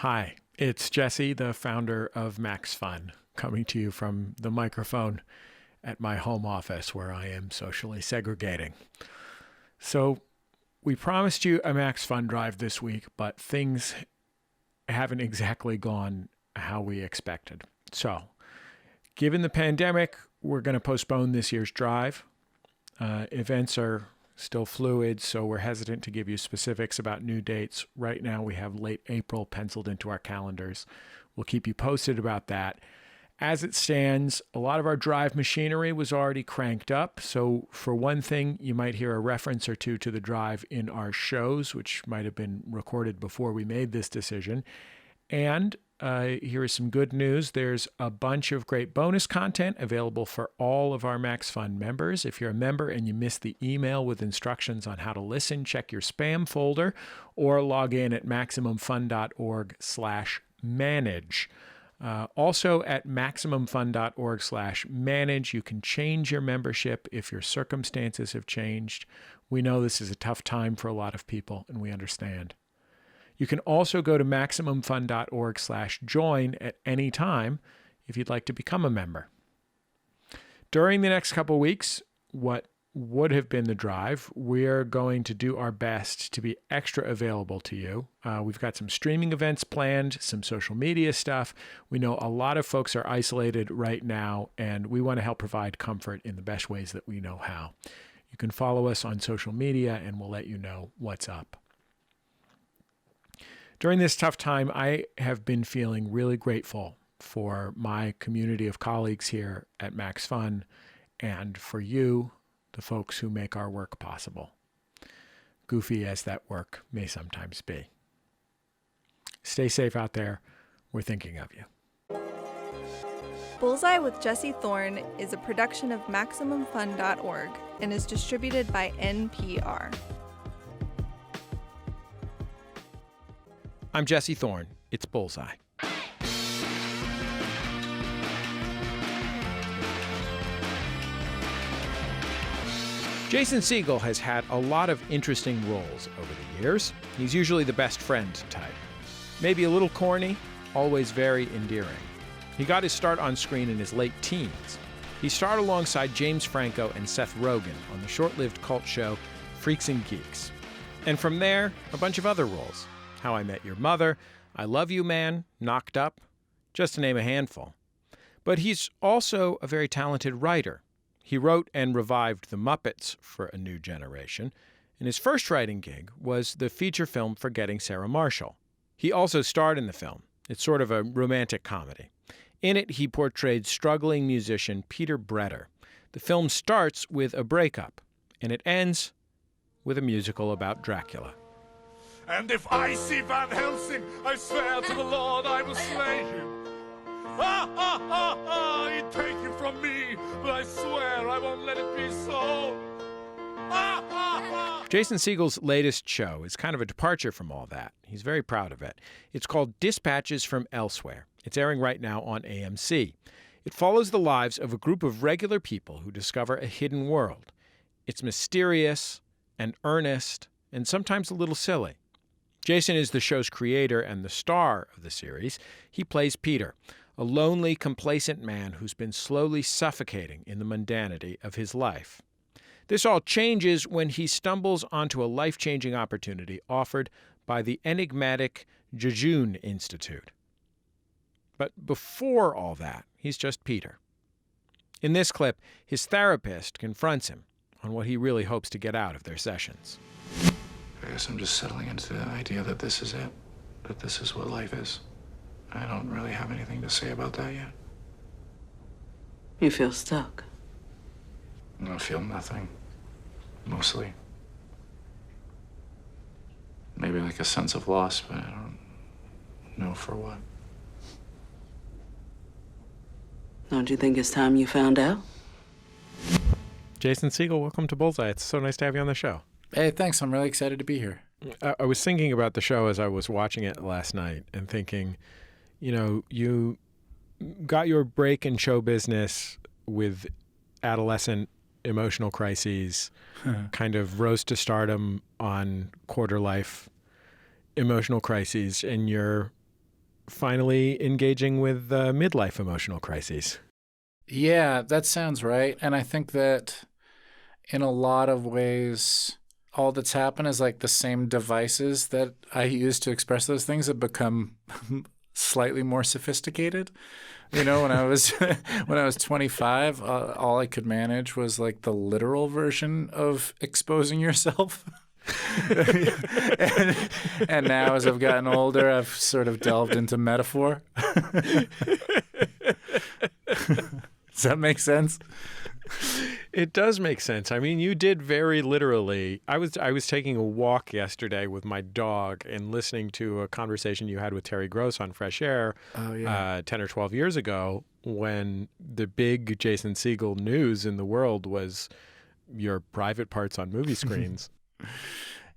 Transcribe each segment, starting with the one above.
Hi, it's Jesse, the founder of Max Fun, coming to you from the microphone at my home office where I am socially segregating. So we promised you a Max Fun drive this week, but things haven't exactly gone how we expected. So given the pandemic, we're going to postpone this year's drive. Events are still fluid, so we're hesitant to give you specifics about new dates. Right now, we have late April penciled into our calendars. We'll keep you posted about that. As it stands, a lot of our drive machinery was already cranked up. So for one thing, you might hear a reference or two to the drive in our shows, which might have been recorded before we made this decision. And here is some good news. There's a bunch of great bonus content available for all of our Max Fun members. If you're a member and you missed the email with instructions on how to listen, check your spam folder or log in at maximumfun.org/manage. Also at maximumfun.org/manage, you can change your membership if your circumstances have changed. We know this is a tough time for a lot of people, and we understand. You can also go to maximumfun.org/join at any time if you'd like to become a member. During the next couple of weeks, what would have been the drive, we're going to do our best to be extra available to you. We've got some streaming events planned, some social media stuff. We know a lot of folks are isolated right now, and we want to help provide comfort in the best ways that we know how. You can follow us on social media, and we'll let you know what's up. During this tough time, I have been feeling really grateful for my community of colleagues here at Max Fun and for you, the folks who make our work possible, goofy as that work may sometimes be. Stay safe out there. We're thinking of you. Bullseye with Jesse Thorn is a production of MaximumFun.org and is distributed by NPR. I'm Jesse Thorn. It's Bullseye. Jason Segel has had a lot of interesting roles over the years. He's usually the best friend type. Maybe a little corny, always very endearing. He got his start on screen in his late teens. He starred alongside James Franco and Seth Rogen on the short-lived cult show Freaks and Geeks. And from there, a bunch of other roles. How I Met Your Mother, I Love You Man, Knocked Up, just to name a handful. But he's also a very talented writer. He wrote and revived The Muppets for a new generation, and his first writing gig was the feature film Forgetting Sarah Marshall. He also starred in the film. It's sort of a romantic comedy. In it, he portrayed struggling musician Peter Bretter. The film starts with a breakup, and it ends with a musical about Dracula. And if I see Van Helsing, I swear to the Lord I will slay him. Ha ha ha ha! He'd take you from me, but I swear I won't let it be so. Ha ha ha! Jason Segel's latest show is kind of a departure from all that. He's very proud of it. It's called Dispatches from Elsewhere. It's airing right now on AMC. It follows the lives of a group of regular people who discover a hidden world. It's mysterious and earnest and sometimes a little silly. Jason is the show's creator and the star of the series. He plays Peter, a lonely, complacent man who's been slowly suffocating in the mundanity of his life. This all changes when he stumbles onto a life-changing opportunity offered by the enigmatic Jejune Institute. But before all that, he's just Peter. In this clip, his therapist confronts him on what he really hopes to get out of their sessions. I guess I'm just settling into the idea that this is it, that this is what life is. I don't really have anything to say about that yet. You feel stuck? I feel nothing, mostly. Maybe like a sense of loss, but I don't know for what. Don't you think it's time you found out? Jason Segel, welcome to Bullseye. It's so nice to have you on the show. Hey, thanks. I'm really excited to be here. I was thinking about the show as I was watching it last night and thinking, you know, you got your break in show business with adolescent emotional crises, kind of rose to stardom on quarter life emotional crises, and you're finally engaging with midlife emotional crises. Yeah, that sounds right. And I think that in a lot of ways, all that's happened is like the same devices that I use to express those things have become slightly more sophisticated. You know, when I was when I was 25, all I could manage was like the literal version of exposing yourself. and now as I've gotten older, I've sort of delved into metaphor. Does that make sense? It does make sense. I mean, you did very literally. I was taking a walk yesterday with my dog and listening to a conversation you had with Terry Gross on Fresh Air 10 or 12 years ago, when the big Jason Segel news in the world was your private parts on movie screens.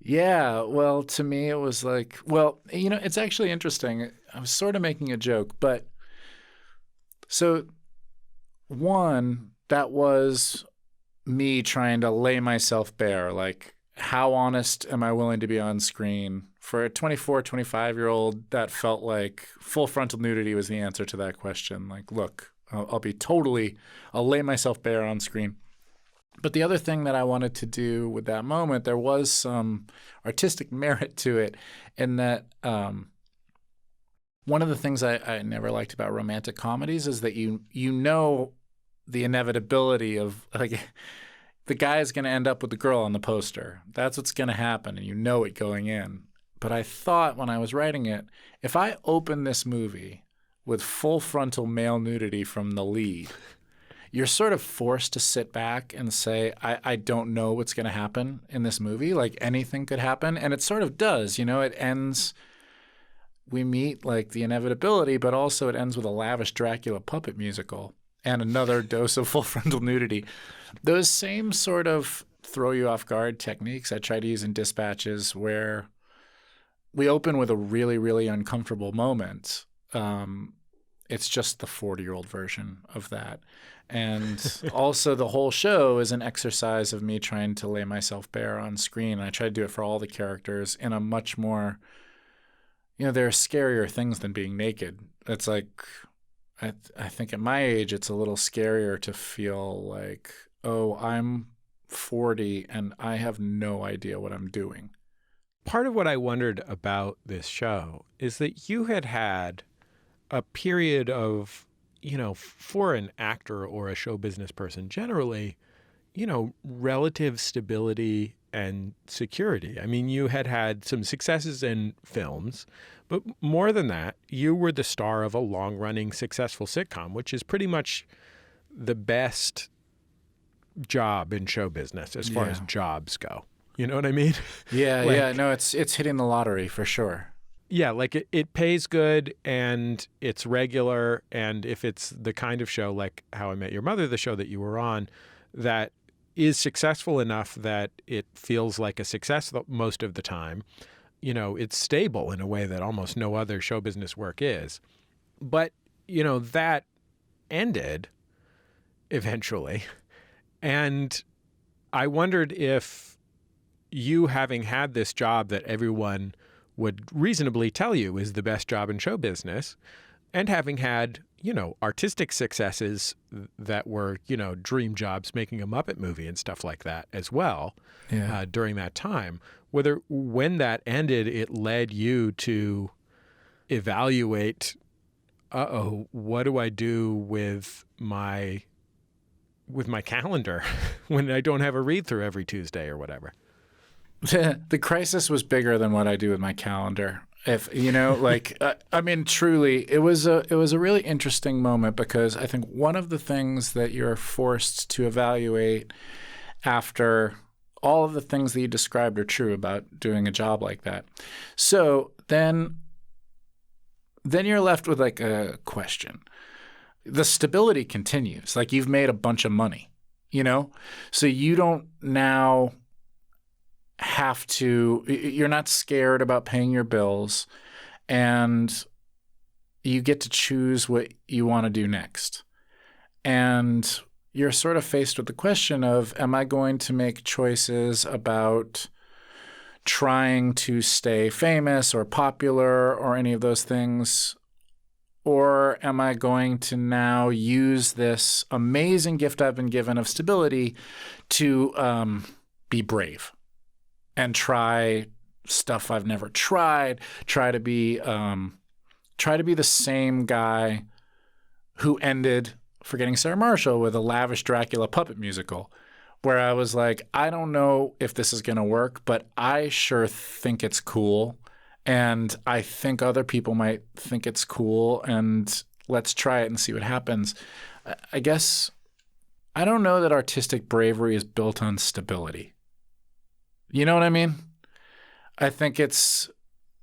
Yeah, well, to me, it was like, well, you know, it's actually interesting. I was sort of making a joke, but so one, that was me trying to lay myself bare. Like, how honest am I willing to be on screen? For a 24, 25-year-old, that felt like full frontal nudity was the answer to that question. Like, look, I'll lay myself bare on screen. But the other thing that I wanted to do with that moment, there was some artistic merit to it in that one of the things I never liked about romantic comedies is that you know the inevitability of, like, the guy is going to end up with the girl on the poster. That's what's going to happen, and you know it going in. But I thought when I was writing it, if I open this movie with full frontal male nudity from the lead, you're sort of forced to sit back and say, I don't know what's going to happen in this movie. Like, anything could happen. And it sort of does. You know, it ends, we meet like the inevitability, but also it ends with a lavish Dracula puppet musical and another dose of full frontal nudity. Those same sort of throw you off guard techniques I try to use in Dispatches, where we open with a really, really uncomfortable moment. It's just the 40-year-old version of that. And also the whole show is an exercise of me trying to lay myself bare on screen. And I try to do it for all the characters in a much more, you know, there are scarier things than being naked. It's like, I think at my age, it's a little scarier to feel like, oh, I'm 40 and I have no idea what I'm doing. Part of what I wondered about this show is that you had a period of, you know, for an actor or a show business person generally, you know, relative stability and security. I mean, you had some successes in films, but more than that, you were the star of a long-running successful sitcom, which is pretty much the best job in show business as far as jobs go. You know what I mean? Yeah, like, yeah. No, it's hitting the lottery for sure. Yeah, like it pays good and it's regular. And if it's the kind of show like How I Met Your Mother, the show that you were on, that is successful enough that it feels like a success most of the time, you know, it's stable in a way that almost no other show business work is. But, you know, that ended eventually. And I wondered if you, having had this job that everyone would reasonably tell you is the best job in show business, and having had, you know, artistic successes that were, you know, dream jobs, making a Muppet movie and stuff like that as well, during that time, whether when that ended, it led you to evaluate, what do I do with my calendar when I don't have a read through every Tuesday or whatever? The crisis was bigger than what I do with my calendar. If you know, like, I mean, truly, it was a really interesting moment, because I think one of the things that you're forced to evaluate after all of the things that you described are true about doing a job like that. So then you're left with like a question. The stability continues. Like, you've made a bunch of money, you know, so you don't now have to, you're not scared about paying your bills, and you get to choose what you want to do next. And you're sort of faced with the question of, am I going to make choices about trying to stay famous or popular or any of those things? or am I going to now use this amazing gift I've been given of stability to be brave and try stuff I've never tried, try to be the same guy who ended Forgetting Sarah Marshall with a lavish Dracula puppet musical, where I was like, I don't know if this is going to work, but I sure think it's cool. And I think other people might think it's cool, and let's try it and see what happens. I guess I don't know that artistic bravery is built on stability. You know what I mean? I think there's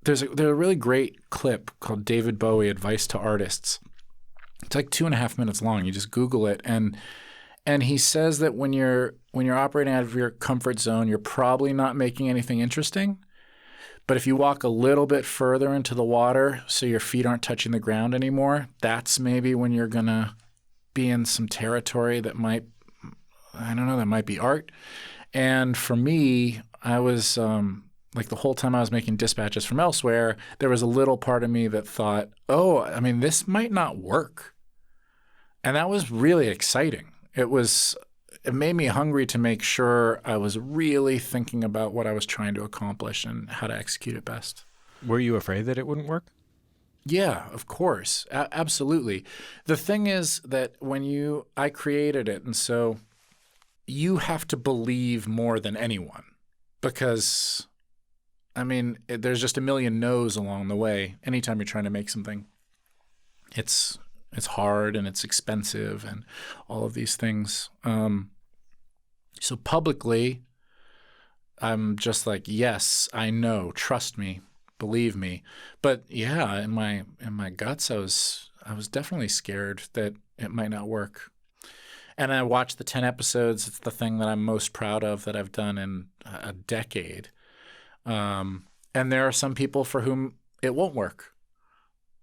a really great clip called David Bowie Advice to Artists. It's like 2.5 minutes long. You just Google it, and he says that when you're operating out of your comfort zone, you're probably not making anything interesting. But if you walk a little bit further into the water so your feet aren't touching the ground anymore, that's maybe when you're going to be in some territory that might be art. And for me, I was like the whole time I was making dispatches from elsewhere, there was a little part of me that thought, this might not work. And that was really exciting. It made me hungry to make sure I was really thinking about what I was trying to accomplish and how to execute it best. Were you afraid that it wouldn't work? Yeah, of course. Absolutely. The thing is that I created it, and so you have to believe more than anyone because, there's just a million no's along the way. Anytime you're trying to make something, it's hard and it's expensive and all of these things. So publicly, I'm just like, yes, I know, trust me, believe me. But yeah, in my guts, I was definitely scared that it might not work. And I watched the 10 episodes. It's the thing that I'm most proud of that I've done in a decade. And there are some people for whom it won't work.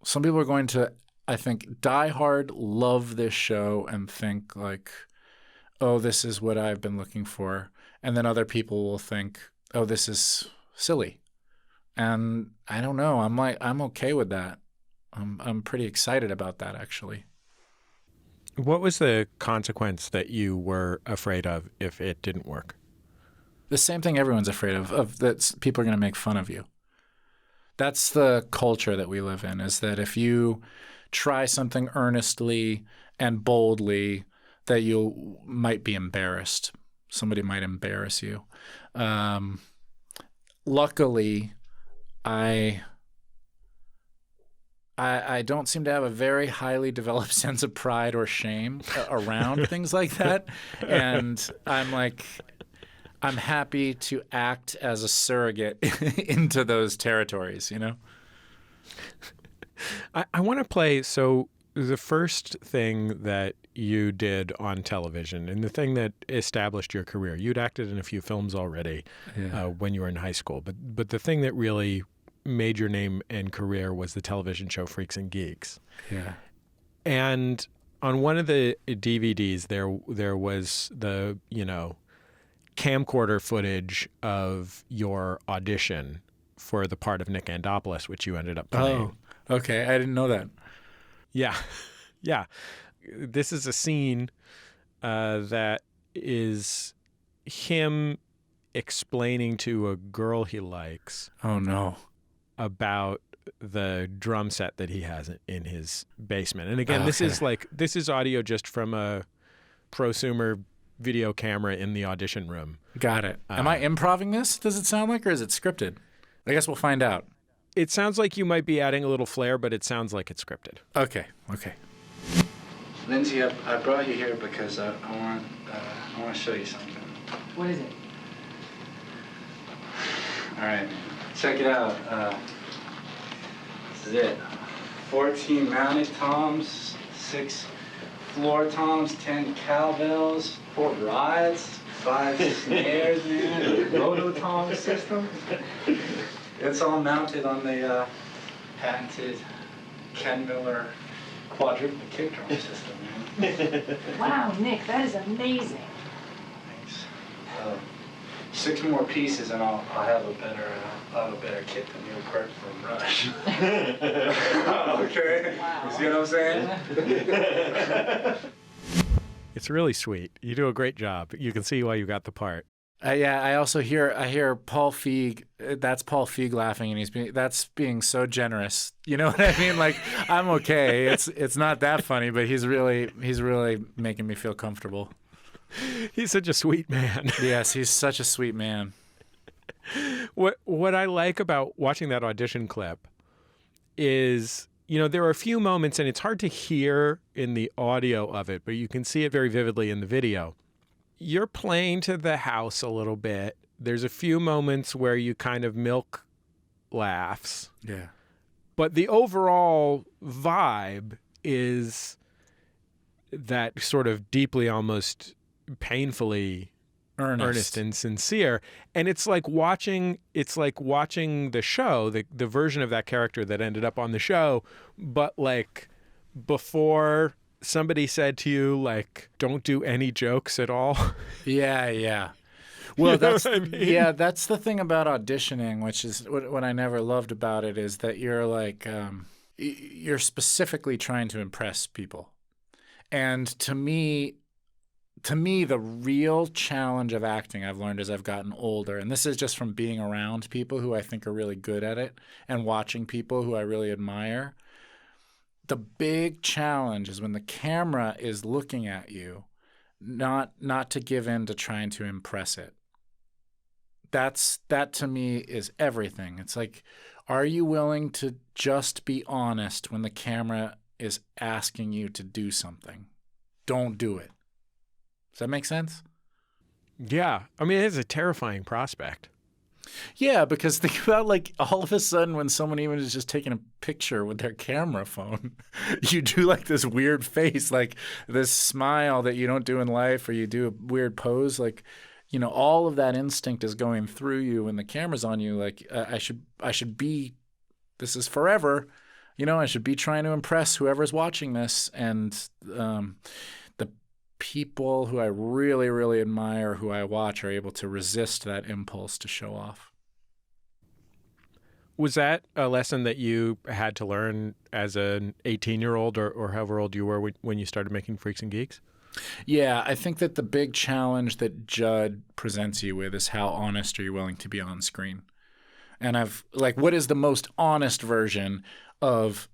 Some people are going to, I think, die hard, love this show and think like, oh, this is what I've been looking for. And then other people will think, oh, this is silly. And I don't know. I'm okay with that. I'm pretty excited about that, actually. What was the consequence that you were afraid of if it didn't work? The same thing everyone's afraid of that people are going to make fun of you. That's the culture that we live in, is that if you try something earnestly and boldly, that you might be embarrassed. Somebody might embarrass you. Luckily, I don't seem to have a very highly developed sense of pride or shame around things like that. And I'm happy to act as a surrogate into those territories, you know? I want to play, so the first thing that you did on television and the thing that established your career, you'd acted in a few films already when you were in high school, but the thing that really made your name and career was the television show Freaks and Geeks. Yeah. And on one of the DVDs, there was the, camcorder footage of your audition for the part of Nick Andopoulos, which you ended up playing. Oh, okay. I didn't know that. Yeah. Yeah. This is a scene that is him explaining to a girl he likes. Oh, no. About the drum set that he has in his basement. And again, Okay. this is audio just from a prosumer video camera in the audition room. Got it. Am I improving this, does it sound like, or is it scripted? I guess we'll find out. It sounds like you might be adding a little flair, but it sounds like it's scripted. Okay. Lindsay, I brought you here because I want to show you something. What is it? All right, check it out. This is it. 14 mounted toms, 6 floor toms, 10 cowbells, 4 rides, 5 snares, man, a rototom system. It's all mounted on the patented Ken Miller quadruple kick drum system, man. Wow, Nick, that is amazing. Thanks. 6 more pieces and I'll have a better kit than you from Rush. Okay. Wow. You see what I'm saying? It's really sweet. You do a great job. You can see why you got the part. Yeah, I also hear Paul Feig. That's Paul Feig laughing, and that's being so generous. You know what I mean? Like, I'm okay. It's not that funny, but he's really making me feel comfortable. He's such a sweet man. Yes, he's such a sweet man. What I like about watching that audition clip is, there are a few moments, and it's hard to hear in the audio of it, but you can see it very vividly in the video. You're playing to the house a little bit. There's a few moments where you kind of milk laughs. Yeah. But the overall vibe is that sort of deeply, almost painfully earnest and sincere. And it's like watching the show, the version of that character that ended up on the show, but like before somebody said to you, like, don't do any jokes at all. Yeah. Well, that's what I mean? That's the thing about auditioning, which is what I never loved about it, is that you're like you're specifically trying to impress people. And to me, the real challenge of acting I've learned as I've gotten older, and this is just from being around people who I think are really good at it and watching people who I really admire. The big challenge is when the camera is looking at you, not to give in to trying to impress it. That to me is everything. It's like, are you willing to just be honest when the camera is asking you to do something? Don't do it. Does that make sense? Yeah. I mean, it's a terrifying prospect. Yeah, because think about, like, all of a sudden when someone even is just taking a picture with their camera phone, you do like this weird face, like this smile that you don't do in life, or you do a weird pose. Like, all of that instinct is going through you when the camera's on you. Like, I should be, this is forever. I should be trying to impress whoever's watching this. And the people who I really, really admire, who I watch, are able to resist that impulse to show off. Was that a lesson that you had to learn as an 18-year-old or however old you were when you started making Freaks and Geeks? Yeah, I think that the big challenge that Judd presents you with is how honest are you willing to be on screen? And what is the most honest version of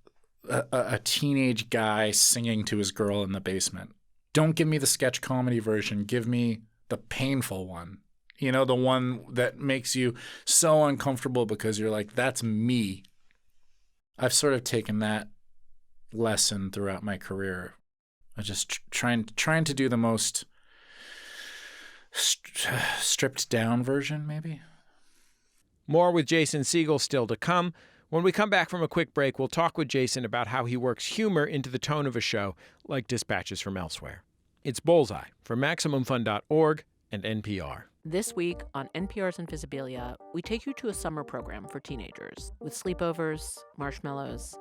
a teenage guy singing to his girl in the basement? Don't give me the sketch comedy version. Give me the painful one. The one that makes you so uncomfortable because you're like, that's me. I've sort of taken that lesson throughout my career. I just trying to do the most stripped down version, maybe. More with Jason Segel still to come. When we come back from a quick break, we'll talk with Jason about how he works humor into the tone of a show like Dispatches from Elsewhere. It's Bullseye from MaximumFun.org and NPR. This week on NPR's Invisibilia, we take you to a summer program for teenagers with sleepovers, marshmallows,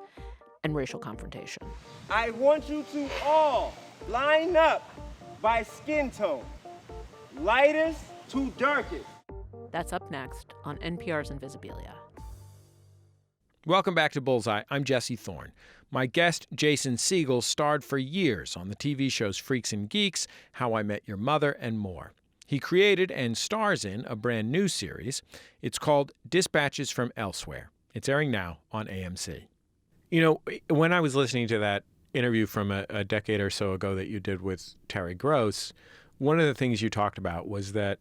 and racial confrontation. I want you to all line up by skin tone, lightest to darkest. That's up next on NPR's Invisibilia. Welcome back to Bullseye. I'm Jesse Thorn. My guest, Jason Segel, starred for years on the TV shows Freaks and Geeks, How I Met Your Mother, and more. He created and stars in a brand new series. It's called Dispatches from Elsewhere. It's airing now on AMC. When I was listening to that interview from a decade or so ago that you did with Terry Gross, one of the things you talked about was that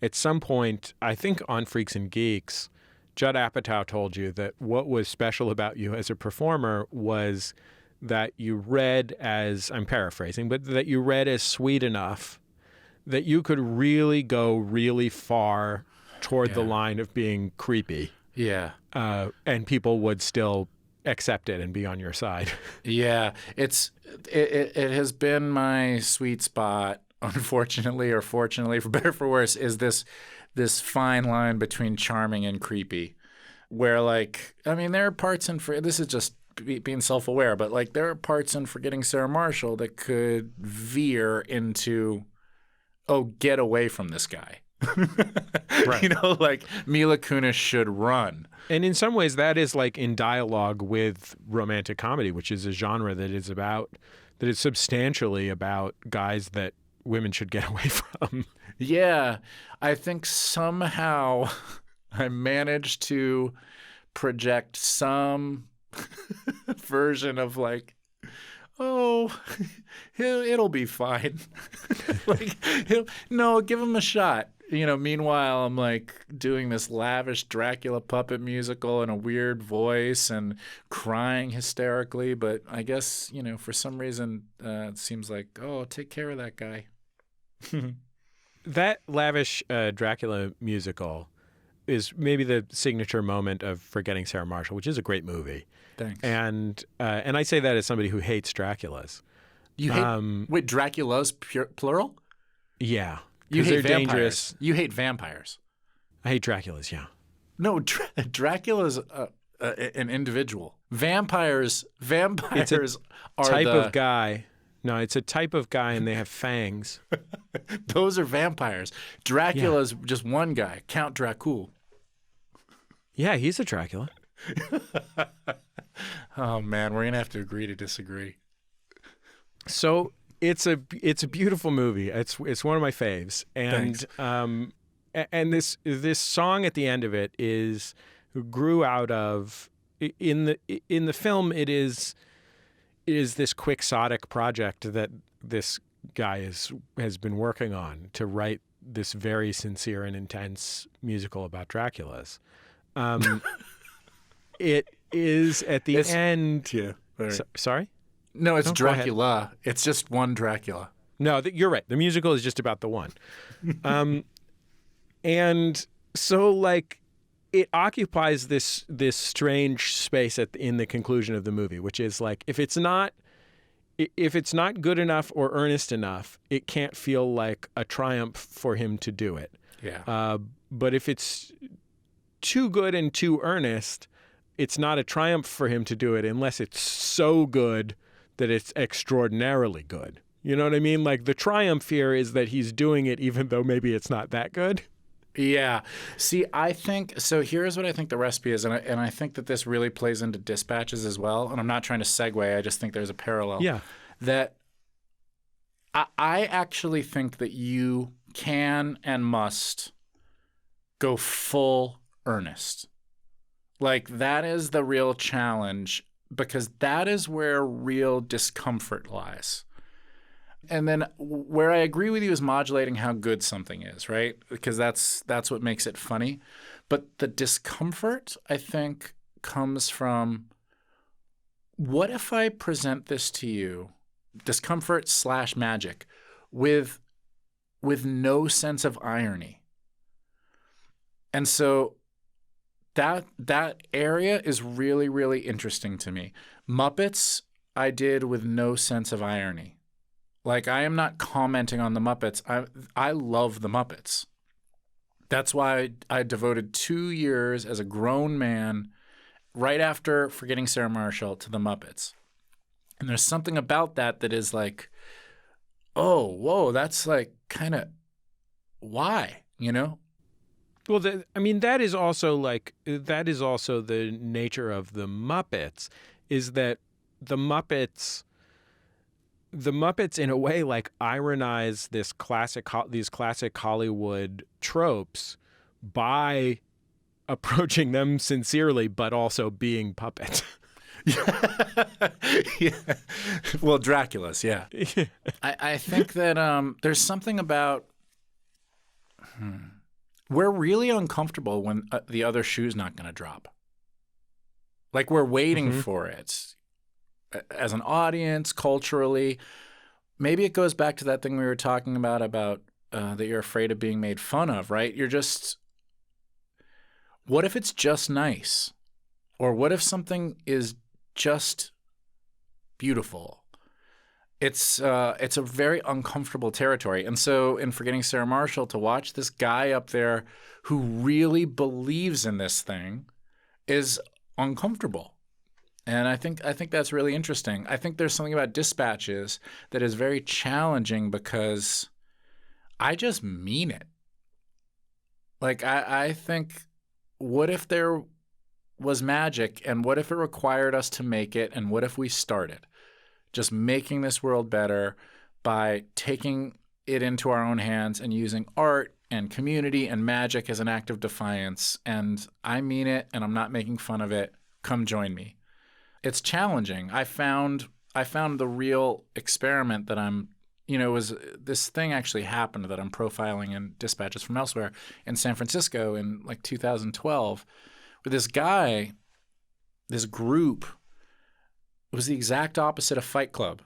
at some point, I think on Freaks and Geeks, Judd Apatow told you that what was special about you as a performer was that you read as, I'm paraphrasing, but that you read as sweet enough that you could really go really far toward the line of being creepy. Yeah. And people would still accept it and be on your side. Yeah. It has been my sweet spot, unfortunately or fortunately, for better or for worse, is this fine line between charming and creepy, where, like, I mean, there are parts in this is just being self-aware, but, like, there are parts in Forgetting Sarah Marshall that could veer into, oh, get away from this guy. Right. You know, like Mila Kunis should run. And in some ways, that is like in dialogue with romantic comedy, which is a genre that is substantially about guys that women should get away from. Yeah, I think somehow I managed to project some version of like, oh, it'll be fine. Like, no, give him a shot. You know, meanwhile, I'm like doing this lavish Dracula puppet musical in a weird voice and crying hysterically. But I guess, you know, for some reason, it seems like, oh, take care of that guy. That lavish Dracula musical is maybe the signature moment of Forgetting Sarah Marshall, which is a great movie. Thanks. And I say that as somebody who hates Draculas. You hate wait, Dracula's plural? Yeah. You hate they're vampires. dangerous. You hate vampires. I hate Draculas, yeah. No, Dracula's an individual. Vampires are type of guy. No, it's a type of guy, and they have fangs. Those are vampires. Dracula's just one guy, Count Dracula. Yeah, he's a Dracula. Oh man, we're gonna have to agree to disagree. So it's a beautiful movie. It's one of my faves, and and this song at the end of it grew out of in the film. It is this quixotic project that this guy has been working on to write this very sincere and intense musical about Draculas. It is at the end. Yeah. Right. Sorry? No, it's No, go ahead. Dracula. It's just one Dracula. No, you're right. The musical is just about the one. And so, like, it occupies this strange space in the conclusion of the movie, which is like, if it's not good enough or earnest enough, it can't feel like a triumph for him to do it. Yeah. But if it's too good and too earnest, it's not a triumph for him to do it unless it's so good that it's extraordinarily good. You know what I mean? Like, the triumph here is that he's doing it even though maybe it's not that good. Yeah. See, I think so. Here's what I think the recipe is, and I think that this really plays into Dispatches as well. And I'm not trying to segue. I just think there's a parallel. Yeah. That I actually think that you can and must go full earnest. Like, that is the real challenge, because that is where real discomfort lies. And then where I agree with you is modulating how good something is, right? Because that's what makes it funny. But the discomfort, I think, comes from, what if I present this to you, discomfort / magic, with no sense of irony? And so that area is really, really interesting to me. Muppets, I did with no sense of irony. Like, I am not commenting on the Muppets. I love the Muppets. That's why I devoted 2 years as a grown man right after Forgetting Sarah Marshall to the Muppets. And there's something about that is like, oh, whoa, that's like kind of why, you know? Well, that is also the nature of the Muppets, is that the Muppets in a way like ironize these classic Hollywood tropes by approaching them sincerely, but also being puppets. Yeah. Well, Dracula's, yeah. I think that there's something about we're really uncomfortable when the other shoe's not going to drop. Like, we're waiting for it. As an audience, culturally, maybe it goes back to that thing we were talking about that you're afraid of being made fun of, right? You're just, what if it's just nice? Or what if something is just beautiful? It's a very uncomfortable territory. And so in Forgetting Sarah Marshall, to watch this guy up there who really believes in this thing is uncomfortable. And I think that's really interesting. I think there's something about Dispatches that is very challenging because I just mean it. Like, I think, what if there was magic, and what if it required us to make it, and what if we started just making this world better by taking it into our own hands and using art and community and magic as an act of defiance? And I mean it, and I'm not making fun of it. Come join me. It's challenging. I found the real experiment that I'm, this thing actually happened that I'm profiling in Dispatches from Elsewhere in San Francisco in like 2012, where this guy, this group, was the exact opposite of Fight Club.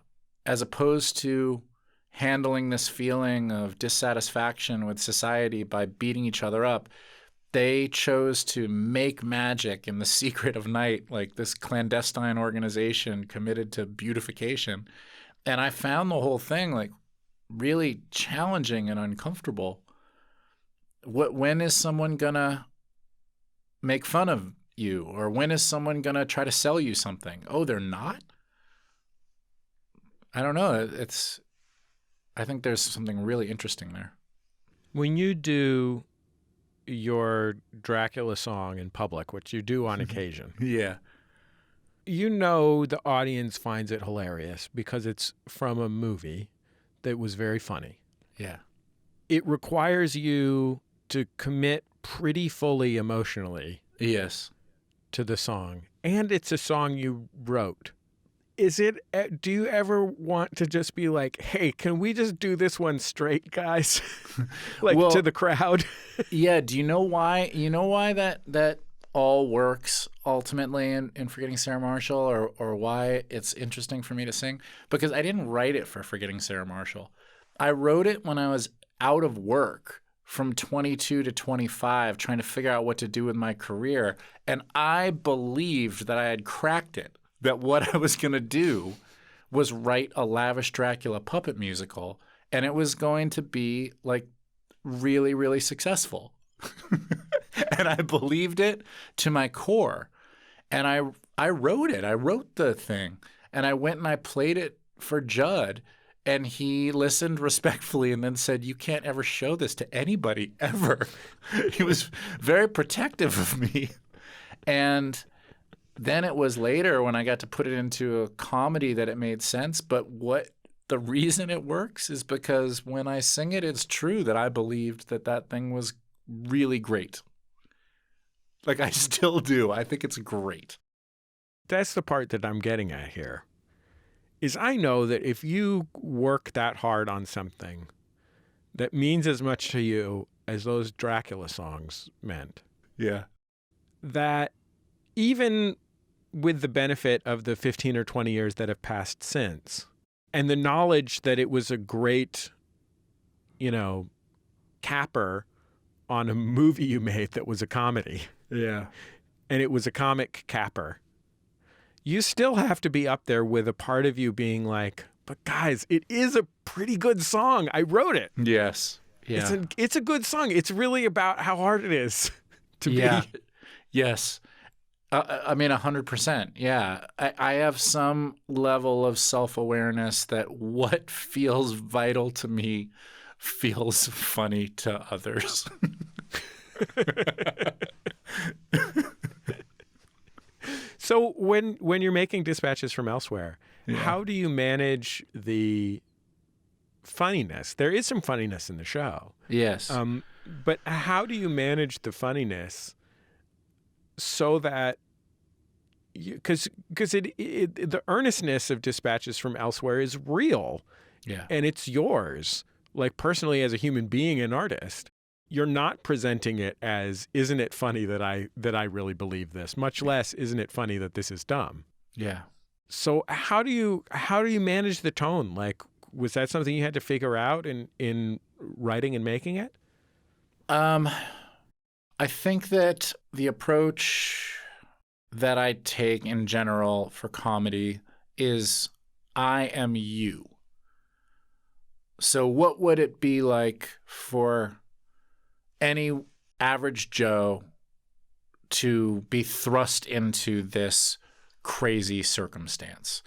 As opposed to handling this feeling of dissatisfaction with society by beating each other up, they chose to make magic in the secret of night, like this clandestine organization committed to beautification. And I found the whole thing like really challenging and uncomfortable. When is someone gonna make fun of you? Or when is someone gonna try to sell you something? Oh, they're not? I don't know. I think there's something really interesting there. When you do your Dracula song in public, which you do on occasion, Yeah. the audience finds it hilarious because it's from a movie that was very funny. Yeah. It requires you to commit pretty fully emotionally Yes. to the song, and it's a song you wrote. Do you ever want to just be like, hey, can we just do this one straight, guys? To the crowd? Yeah. Do you know why? You know why that all works ultimately in Forgetting Sarah Marshall, or why it's interesting for me to sing? Because I didn't write it for Forgetting Sarah Marshall. I wrote it when I was out of work from 22 to 25, trying to figure out what to do with my career. And I believed that I had cracked it. That what I was going to do was write a lavish Dracula puppet musical, and it was going to be like really, really successful. And I believed it to my core. And I wrote it. I wrote the thing. And I went and I played it for Judd, and he listened respectfully and then said, you can't ever show this to anybody ever. He was very protective of me. And then it was later when I got to put it into a comedy that it made sense. But the reason it works is because when I sing it, it's true that I believed that thing was really great. Like, I still do. I think it's great. That's the part that I'm getting at here, is I know that if you work that hard on something that means as much to you as those Dracula songs meant, Yeah. that even with the benefit of the 15 or 20 years that have passed since, and the knowledge that it was a great, capper on a movie you made that was a comedy. Yeah. And it was a comic capper. You still have to be up there with a part of you being like, but guys, it is a pretty good song. I wrote it. Yes. Yeah. It's a good song. It's really about how hard it is to be. Yes. I mean, 100%. Yeah. I have some level of self-awareness that what feels vital to me feels funny to others. So when you're making Dispatches from Elsewhere, how do you manage the funniness? There is some funniness in the show. Yes. But how do you manage the funniness so that because the earnestness of Dispatches from Elsewhere is real, and it's yours, like personally as a human being and artist. You're not presenting it as, isn't it funny that I really believe this, much less isn't it funny that this is dumb. Yeah. So how do you manage the tone? Like, was that something you had to figure out in writing and making it? I think that the approach that I take in general for comedy is I am you. So what would it be like for any average Joe to be thrust into this crazy circumstance?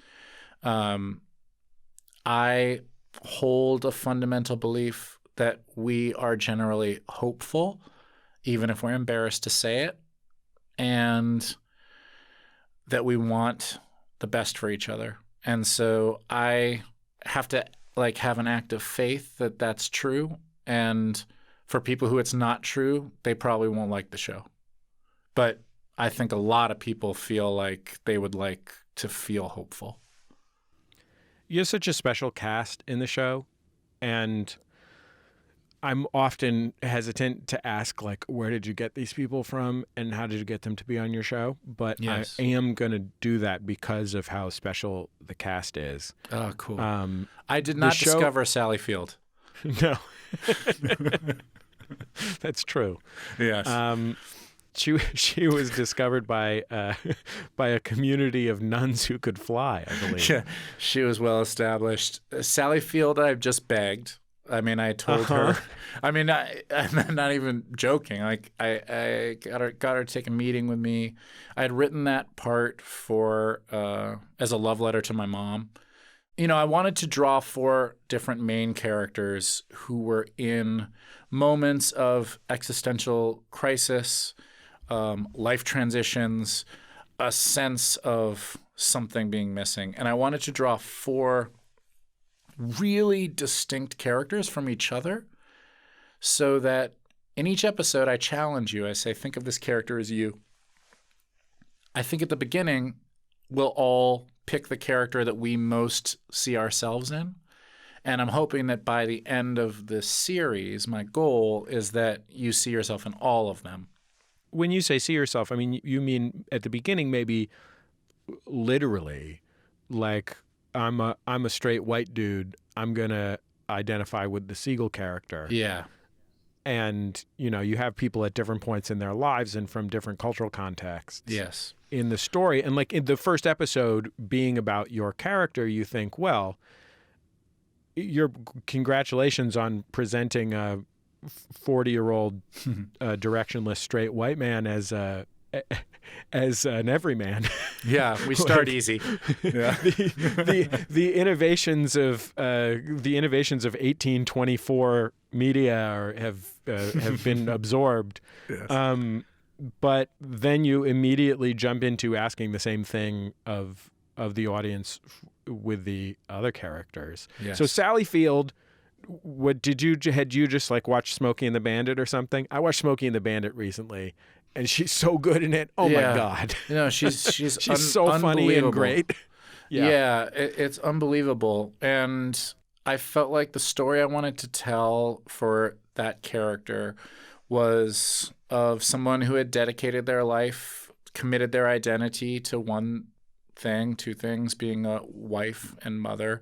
I hold a fundamental belief that we are generally hopeful even if we're embarrassed to say it, and that we want the best for each other. And so I have to like have an act of faith that that's true. And for people who it's not true, they probably won't like the show. But I think a lot of people feel like they would like to feel hopeful. You have such a special cast in the show, and I'm often hesitant to ask, like, where did you get these people from and how did you get them to be on your show? But Yes. I am going to do that because of how special the cast is. Oh, cool. I did not discover Sally Field. No. That's true. Yes. She was discovered by a community of nuns who could fly, I believe. Yeah, she was well established. Sally Field, I've just begged. I mean, I told her. I mean, I'm not even joking. Like, I got her to take a meeting with me. I had written that part for as a love letter to my mom. You know, I wanted to draw 4 different main characters who were in moments of existential crisis, life transitions, a sense of something being missing. And I wanted to draw 4 really distinct characters from each other so that in each episode I challenge you. I say, think of this character as you. I think at the beginning we'll all pick the character that we most see ourselves in. And I'm hoping that by the end of the series, my goal is that you see yourself in all of them. When you say see yourself, I mean, you mean at the beginning maybe literally, like, I'm a straight white dude. I'm going to identify with the Segel character. Yeah. And, you know, you have people at different points in their lives and from different cultural contexts. Yes. In the story. And like in the first episode being about your character, you think, well, your congratulations on presenting a 40-year-old directionless straight white man as an everyman. Yeah, we start easy. Yeah. the innovations of 1824 media have been absorbed. Yes. But then you immediately jump into asking the same thing of the audience with the other characters. Yes. So Sally Field, had you just like watched Smokey and the Bandit or something? I watched Smokey and the Bandit recently, and she's so good in it. Oh my God! You know, she's she's so funny and great. Yeah, it's unbelievable. And I felt like the story I wanted to tell for that character was of someone who had dedicated their life, committed their identity to one thing, 2 things, being a wife and mother.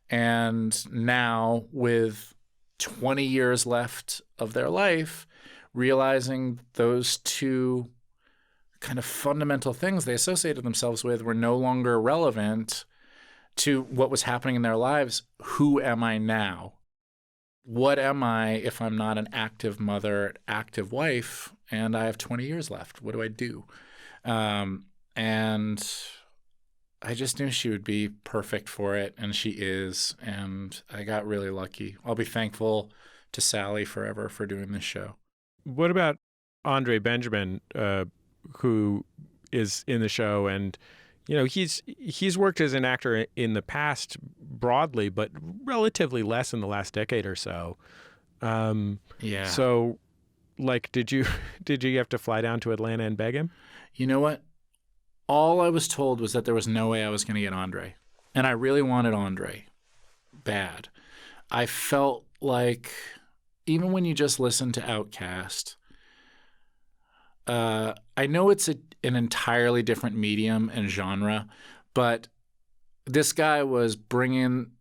And now, with 20 years left of their life, realizing those 2 kind of fundamental things they associated themselves with were no longer relevant to what was happening in their lives. Who am I now? What am I if I'm not an active mother, active wife, and I have 20 years left? What do I do? And I just knew she would be perfect for it, and she is, and I got really lucky. I'll be thankful to Sally forever for doing this show. What about Andre Benjamin, who is in the show, and you know he's worked as an actor in the past broadly, but relatively less in the last decade or so. Yeah. So, like, did you have to fly down to Atlanta and beg him? You know what? All I was told was that there was no way I was going to get Andre. And I really wanted Andre bad. I felt like even when you just listen to Outkast, I know it's an entirely different medium and genre, but this guy was bringing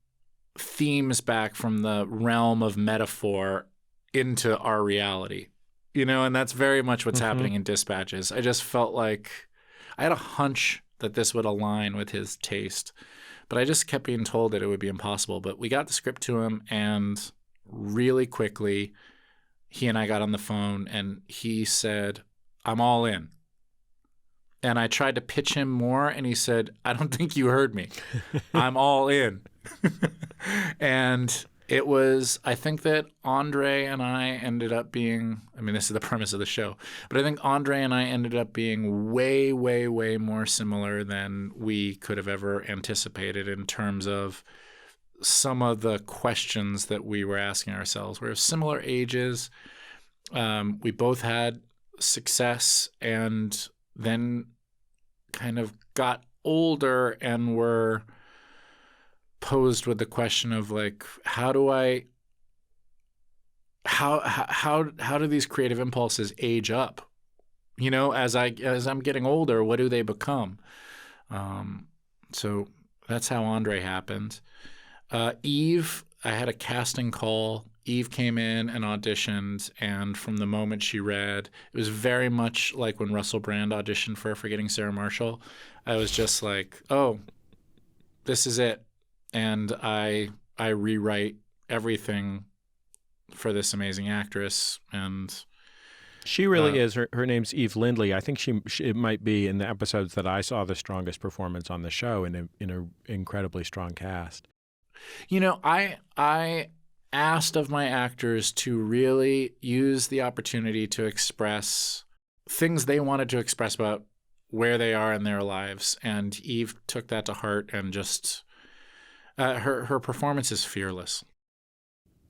themes back from the realm of metaphor into our reality, you know, and that's very much what's happening in Dispatches. I just felt like I had a hunch that this would align with his taste, but I just kept being told that it would be impossible. But we got the script to him, and really quickly, he and I got on the phone, and he said, I'm all in. And I tried to pitch him more, and he said, I don't think you heard me. I'm all in. And It was, I think that Andre and I ended up being, I mean, this is the premise of the show, but I think Andre and I ended up being way, way, way more similar than we could have ever anticipated in terms of some of the questions that we were asking ourselves. We were similar ages. We both had success and then kind of got older and were posed with the question of like, how do these creative impulses age up? You know, as I'm getting older, what do they become? So that's how Andre happened. Eve, I had a casting call. Eve came in and auditioned, and from the moment she read, it was very much like when Russell Brand auditioned for Forgetting Sarah Marshall. I was just like, oh, this is it. And I rewrite everything for this amazing actress. And she really is. Her name's Eve Lindley. I think she it might be in the episodes that I saw the strongest performance on the show in an incredibly strong cast. You know, I asked of my actors to really use the opportunity to express things they wanted to express about where they are in their lives. And Eve took that to heart and just her performance is fearless.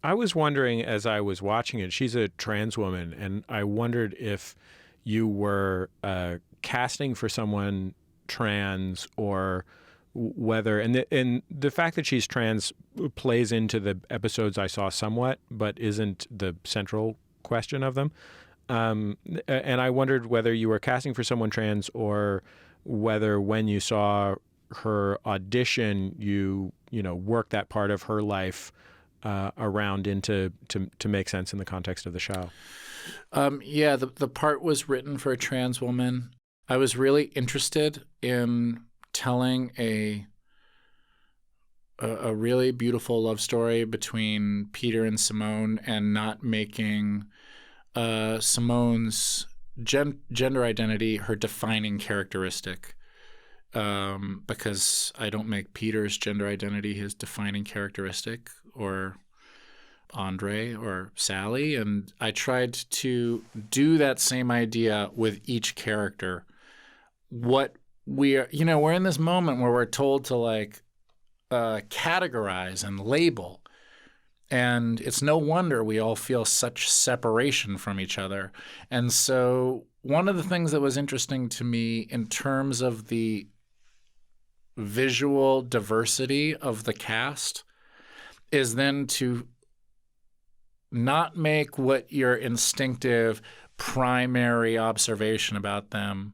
I was wondering as I was watching it, she's a trans woman, and I wondered if you were casting for someone trans or whether, and the fact that she's trans plays into the episodes I saw somewhat, but isn't the central question of them. And I wondered whether you were casting for someone trans or whether when you saw her audition, you worked that part of her life around into to make sense in the context of the show. Yeah, the part was written for a trans woman. I was really interested in telling a really beautiful love story between Peter and Simone and not making Simone's gender identity her defining characteristic. Because I don't make Peter's gender identity his defining characteristic, or Andre or Sally. And I tried to do that same idea with each character. What we're in this moment where we're told to like categorize and label. And it's no wonder we all feel such separation from each other. And so one of the things that was interesting to me in terms of the visual diversity of the cast is then to not make what your instinctive primary observation about them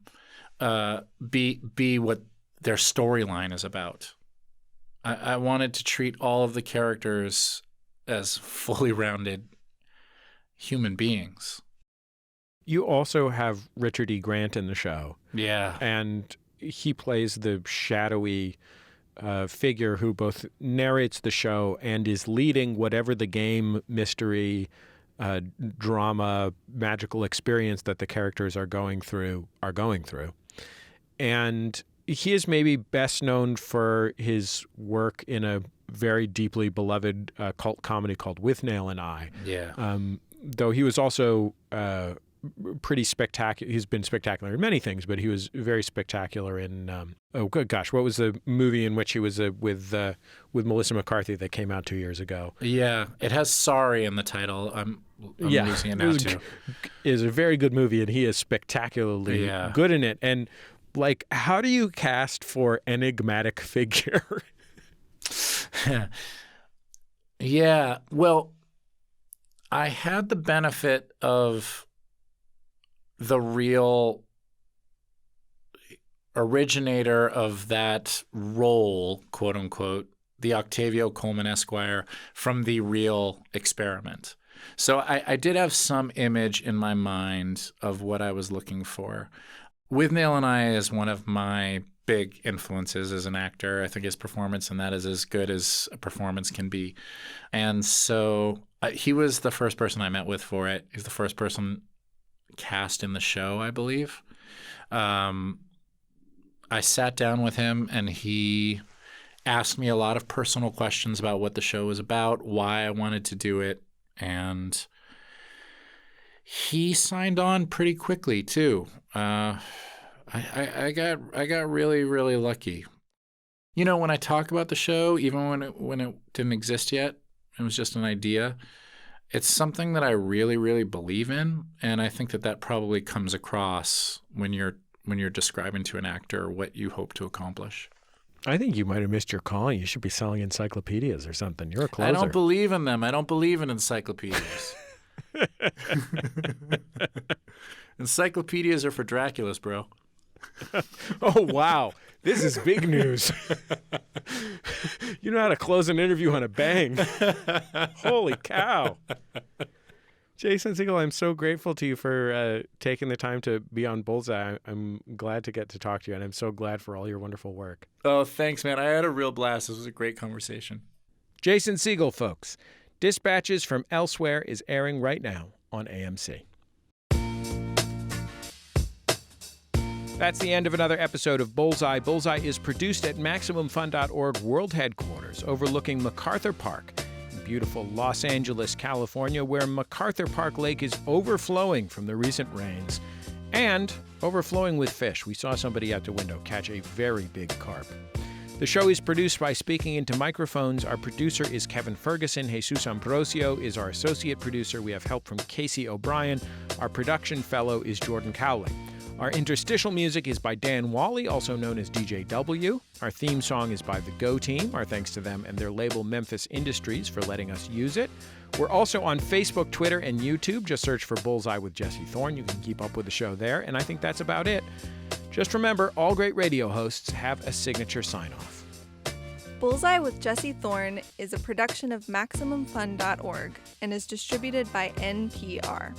be what their storyline is about. I wanted to treat all of the characters as fully rounded human beings. You also have Richard E. Grant in the show. Yeah. And he plays the shadowy figure who both narrates the show and is leading whatever the game, mystery, drama, magical experience that the characters are going through. And he is maybe best known for his work in a very deeply beloved cult comedy called With Nail and I. Yeah. Though he was also pretty spectacular. He's been spectacular in many things, but he was very spectacular in, what was the movie in which he was with Melissa McCarthy that came out 2 years ago? Yeah. It has Sorry in the title. I'm losing it now too. It is a very good movie, and he is spectacularly good in it. And like, how do you cast for enigmatic figure? Yeah. Well, I had the benefit of the real originator of that role, quote unquote, the Octavio Coleman Esquire, from the real experiment. So I did have some image in my mind of what I was looking for. With Nail and I is one of my big influences as an actor. I think his performance in that is as good as a performance can be. And so he was the first person I met with for it. He's the first person cast in the show, I believe. I sat down with him and he asked me a lot of personal questions about what the show was about, why I wanted to do it, and he signed on pretty quickly too. I got really, really lucky. You know, when I talk about the show, even when it didn't exist yet, it was just an idea. It's something that I really, really believe in, and I think that probably comes across when you're describing to an actor what you hope to accomplish. I think you might have missed your calling. You should be selling encyclopedias or something. You're a closer. I don't believe in them. I don't believe in encyclopedias. Encyclopedias are for Draculas, bro. Oh, wow. This is big news. You know how to close an interview on a bang. Holy cow. Jason Segel, I'm so grateful to you for taking the time to be on Bullseye. I'm glad to get to talk to you, and I'm so glad for all your wonderful work. Oh, thanks, man. I had a real blast. This was a great conversation. Jason Segel, folks. Dispatches from Elsewhere is airing right now on AMC. That's the end of another episode of Bullseye. Bullseye is produced at MaximumFun.org World Headquarters, overlooking MacArthur Park in beautiful Los Angeles, California, where MacArthur Park Lake is overflowing from the recent rains and overflowing with fish. We saw somebody out the window catch a very big carp. The show is produced by Speaking Into Microphones. Our producer is Kevin Ferguson. Jesus Ambrosio is our associate producer. We have help from Casey O'Brien. Our production fellow is Jordan Cowling. Our interstitial music is by Dan Wally, also known as DJ W. Our theme song is by the Go Team. Our thanks to them and their label Memphis Industries for letting us use it. We're also on Facebook, Twitter, and YouTube. Just search for Bullseye with Jesse Thorn. You can keep up with the show there. And I think that's about it. Just remember, all great radio hosts have a signature sign-off. Bullseye with Jesse Thorn is a production of MaximumFun.org and is distributed by NPR.